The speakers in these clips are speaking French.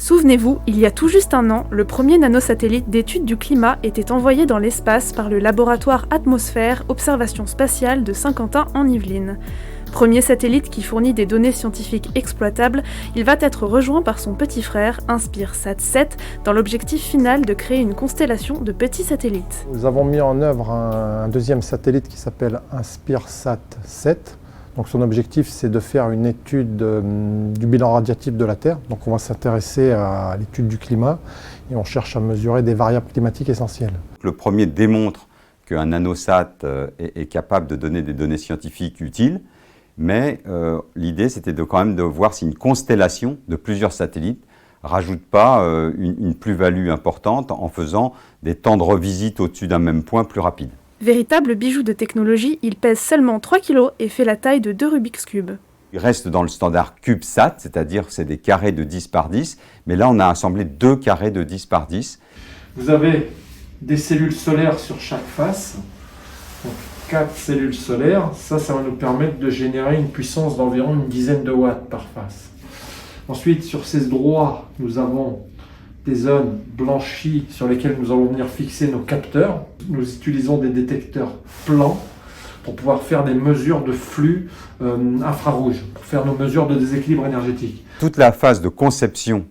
Souvenez-vous, il y a tout juste un an, le premier nanosatellite d'études du climat était envoyé dans l'espace par le laboratoire Atmosphère Observation Spatiale de Saint-Quentin en Yvelines. Premier satellite qui fournit des données scientifiques exploitables, il va être rejoint par son petit frère, InspireSat-7, dans l'objectif final de créer une constellation de petits satellites. Nous avons mis en œuvre un deuxième satellite qui s'appelle InspireSat-7. Donc son objectif, c'est de faire une étude du bilan radiatif de la Terre. Donc on va s'intéresser à l'étude du climat et on cherche à mesurer des variables climatiques essentielles. Le premier démontre qu'un nanosat est capable de donner des données scientifiques utiles, mais l'idée c'était quand même de voir si une constellation de plusieurs satellites rajoute pas une plus-value importante en faisant des temps de revisite au-dessus d'un même point plus rapides. Véritable bijou de technologie, il pèse seulement 3 kg et fait la taille de 2 Rubik's Cube. Il reste dans le standard CubeSat, c'est-à-dire c'est des carrés de 10 par 10, mais là on a assemblé 2 carrés de 10 par 10. Vous avez des cellules solaires sur chaque face, donc 4 cellules solaires, ça va nous permettre de générer une puissance d'environ une dizaine de watts par face. Ensuite, sur ces droits, nous avons des zones blanchies sur lesquelles nous allons venir fixer nos capteurs. Nous utilisons des détecteurs plans pour pouvoir faire des mesures de flux infrarouges, pour faire nos mesures de déséquilibre énergétique. Toute la phase de conception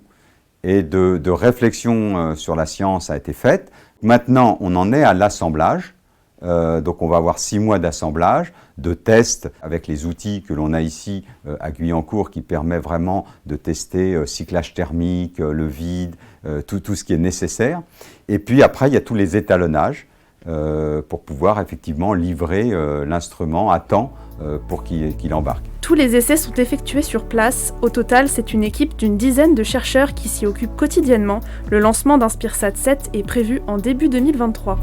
et de réflexion sur la science a été faite. Maintenant, on en est à l'assemblage. Donc on va avoir 6 mois d'assemblage, de tests avec les outils que l'on a ici à Guyancourt qui permet vraiment de tester cyclage thermique, le vide, tout ce qui est nécessaire. Et puis après, il y a tous les étalonnages pour pouvoir effectivement livrer l'instrument à temps pour qu'il embarque. Tous les essais sont effectués sur place. Au total, c'est une équipe d'une dizaine de chercheurs qui s'y occupent quotidiennement. Le lancement d'InspireSat-7 est prévu en début 2023.